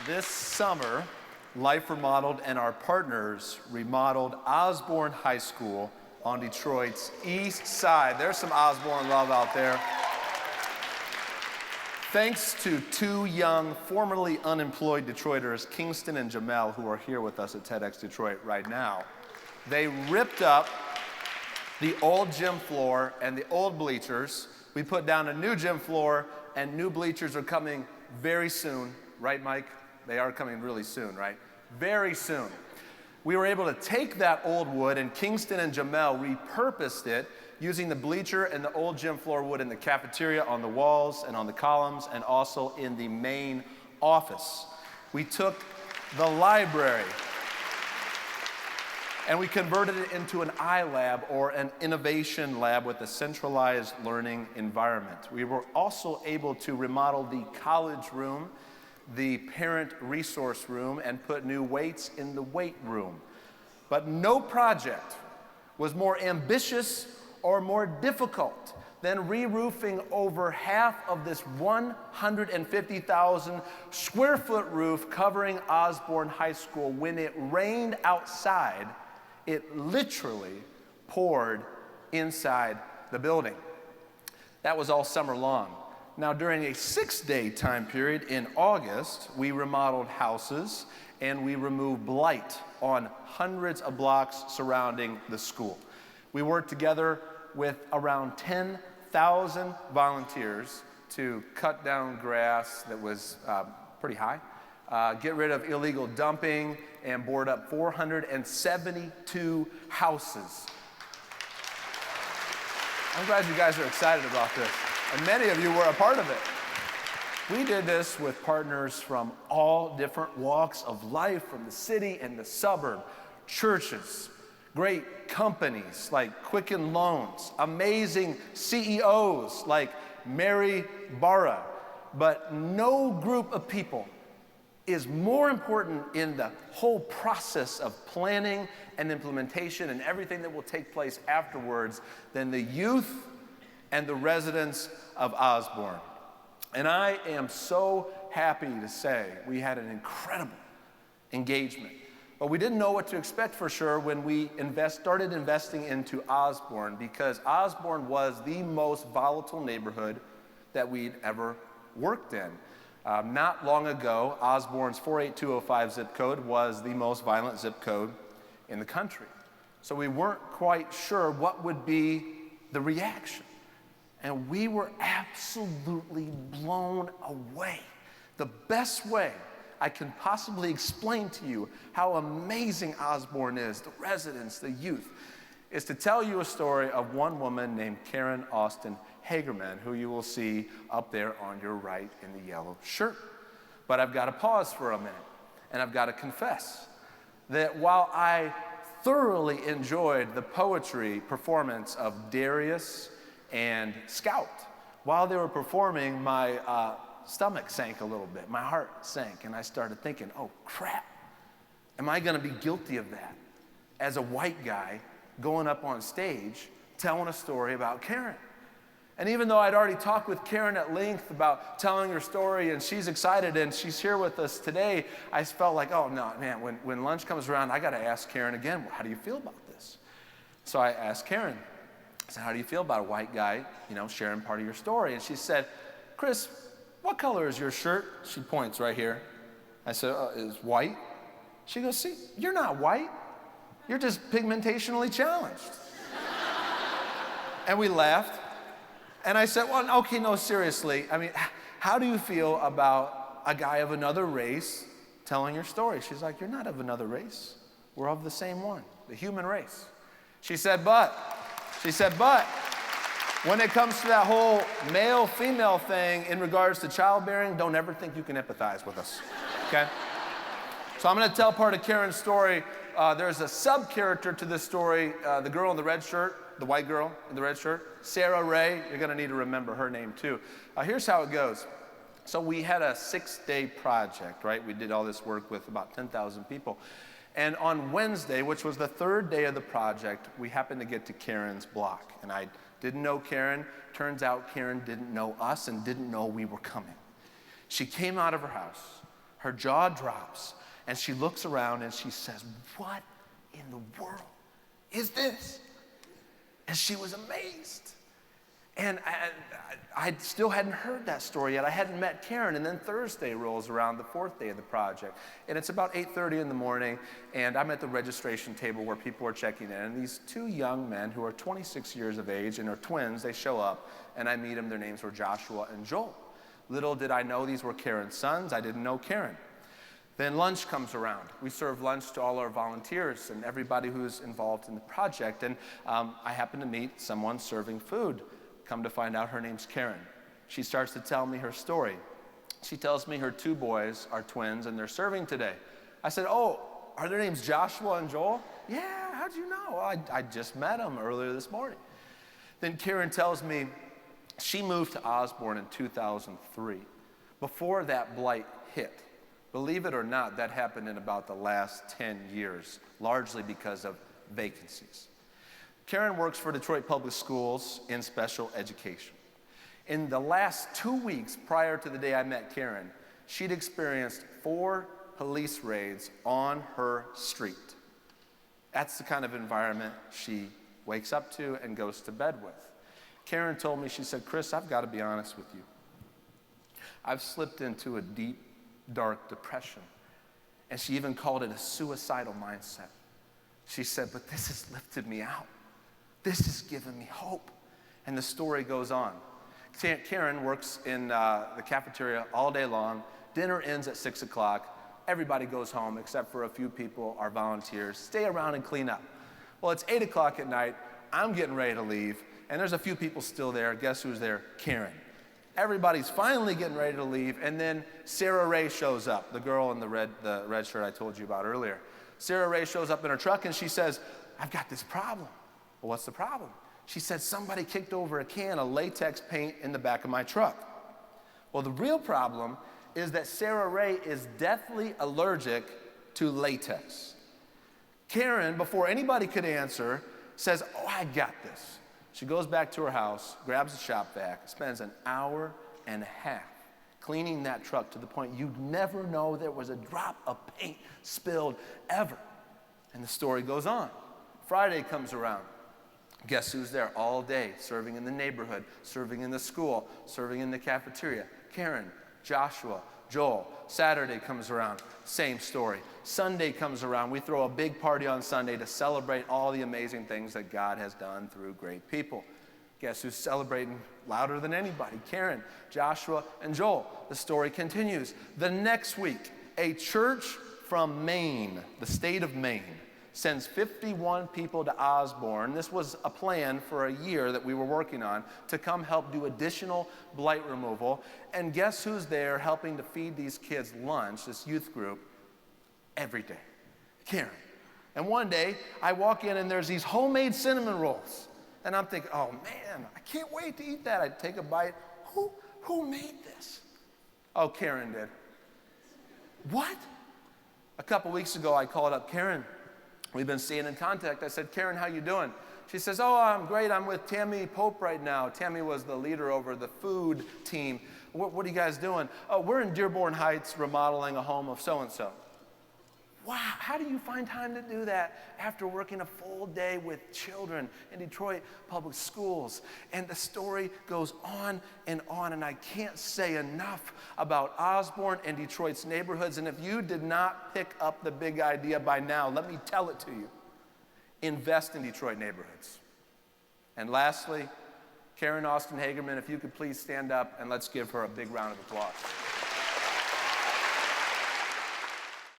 This summer, Life Remodeled and our partners remodeled Osborn High School on Detroit's east side. There's some Osborn love out there. Thanks to two young, formerly unemployed Detroiters, Kingston and Jamel, who are here with us at TEDxDetroit right now, they ripped up the old gym floor and the old bleachers. We put down a new gym floor, and new bleachers are coming very soon. Right, Mike? They are coming really soon, right? Very soon. We were able to take that old wood, and Kingston and Jamel repurposed it using the bleacher and the old gym floor wood in the cafeteria, on the walls and on the columns, and also in the main office. We took the library and we converted it into an iLab, or an innovation lab with a centralized learning environment. We were also able to remodel the college room, the parent resource room, and put new weights in the weight room. But no project was more ambitious or more difficult than re-roofing over half of this 150,000 square foot roof covering Osborn High School. When it rained outside, it literally poured inside the building. That was all summer long. Now, during a 6-day time period in August, we remodeled houses and we removed blight on hundreds of blocks surrounding the school. We worked together with around 10,000 volunteers to cut down grass that was pretty high, get rid of illegal dumping, and board up 472 houses. I'm glad you guys are excited about this. And many of you were a part of it. We did this with partners from all different walks of life, from the city and the suburb, churches, great companies like Quicken Loans, amazing CEOs like Mary Barra. But no group of people is more important in the whole process of planning and implementation and everything that will take place afterwards than the youth and the residents of Osborn. And I am so happy to say we had an incredible engagement. But we didn't know what to expect for sure when we started investing into Osborn, because Osborn was the most volatile neighborhood that we'd ever worked in. Not long ago, Osborn's 48205 zip code was the most violent zip code in the country. So we weren't quite sure what would be the reaction. And we were absolutely blown away. The best way I can possibly explain to you how amazing Osborn is, the residents, the youth, is to tell you a story of one woman named Karen Austin Hagerman, who you will see up there on your right in the yellow shirt. But I've got to pause for a minute, and I've got to confess that while I thoroughly enjoyed the poetry performance of Darius and Scout, while they were performing, my stomach sank a little bit. My heart sank, and I started thinking, oh, crap. Am I going to be guilty of that as a white guy going up on stage telling a story about Karen? And even though I'd already talked with Karen at length about telling her story, and she's excited, and she's here with us today, I felt like, oh, no, man, when lunch comes around, I got to ask Karen again, how do you feel about this? So I asked Karen, I said, how do you feel about a white guy, sharing part of your story? And she said, Chris, what color is your shirt? She points right here. I said, it's white. She goes, see, you're not white. You're just pigmentationally challenged. And we laughed. And I said, well, okay, no, seriously. I mean, how do you feel about a guy of another race telling your story? She's like, you're not of another race. We're of the same one, the human race. She said, but, when it comes to that whole male-female thing in regards to childbearing, don't ever think you can empathize with us, okay? So I'm going to tell part of Karen's story. There's a sub-character to this story, the girl in the red shirt, the white girl in the red shirt, Sarah Ray. You're going to need to remember her name, too. Here's how it goes. So we had a 6-day project, right? We did all this work with about 10,000 people. And on Wednesday, which was the third day of the project, we happened to get to Karen's block. And I didn't know Karen. Turns out Karen didn't know us and didn't know we were coming. She came out of her house, her jaw drops, and she looks around and she says, "What in the world is this?" And she was amazed. And I still hadn't heard that story yet. I hadn't met Karen. And then Thursday rolls around, the fourth day of the project. And it's about 8:30 in the morning, and I'm at the registration table where people are checking in. And these two young men who are 26 years of age and are twins, they show up, and I meet them. Their names were Joshua and Joel. Little did I know these were Karen's sons. I didn't know Karen. Then lunch comes around. We serve lunch to all our volunteers and everybody who's involved in the project. And I happen to meet someone serving food. Come to find out her name's Karen. She starts to tell me her story. She tells me her two boys are twins and they're serving today. I said, "Oh, are their names Joshua and Joel?" "Yeah, how'd you know?" "I just met them earlier this morning." Then Karen tells me she moved to Osborn in 2003, before that blight hit. Believe it or not, that happened in about the last 10 years, largely because of vacancies. Karen works for Detroit Public Schools in special education. In the last 2 weeks prior to the day I met Karen, she'd experienced 4 police raids on her street. That's the kind of environment she wakes up to and goes to bed with. Karen told me, she said, "Chris, I've got to be honest with you. I've slipped into a deep, dark depression." And she even called it a suicidal mindset. She said, "But this has lifted me out. This has given me hope." And the story goes on. Karen works in the cafeteria all day long. Dinner ends at 6 o'clock. Everybody goes home except for a few people, our volunteers, stay around and clean up. Well, it's 8 o'clock at night. I'm getting ready to leave, and there's a few people still there. Guess who's there? Karen. Everybody's finally getting ready to leave, and then Sarah Ray shows up, the girl in the red shirt I told you about earlier. Sarah Ray shows up in her truck, and she says, "I've got this problem." "Well, what's the problem?" She said, "Somebody kicked over a can of latex paint in the back of my truck." Well, the real problem is that Sarah Ray is deathly allergic to latex. Karen, before anybody could answer, says, "Oh, I got this." She goes back to her house, grabs a shop vac, spends an hour and a half cleaning that truck to the point you'd never know there was a drop of paint spilled ever. And the story goes on. Friday comes around. Guess who's there all day, serving in the neighborhood, serving in the school, serving in the cafeteria? Karen, Joshua, Joel. Saturday comes around, same story. Sunday comes around, we throw a big party on Sunday to celebrate all the amazing things that God has done through great people. Guess who's celebrating louder than anybody? Karen, Joshua, and Joel. The story continues. The next week, a church from Maine, the state of Maine, sends 51 people to Osborn. This was a plan for a year that we were working on to come help do additional blight removal. And guess who's there helping to feed these kids lunch, this youth group, every day? Karen. And one day, I walk in and there's these homemade cinnamon rolls. And I'm thinking, "Oh man, I can't wait to eat that." I take a bite. Who made this? "Oh, Karen did." "What?" A couple weeks ago, I called up Karen. We've been staying in contact. I said, "Karen, how you doing?" She says, "Oh, I'm great. I'm with Tammy Pope right now." Tammy was the leader over the food team. What are you guys doing?" "Oh, we're in Dearborn Heights remodeling a home of so-and-so." Wow, how do you find time to do that after working a full day with children in Detroit Public Schools? And the story goes on, and I can't say enough about Osborn and Detroit's neighborhoods. And if you did not pick up the big idea by now, let me tell it to you. Invest in Detroit neighborhoods. And lastly, Karen Austin Hagerman, if you could please stand up and let's give her a big round of applause.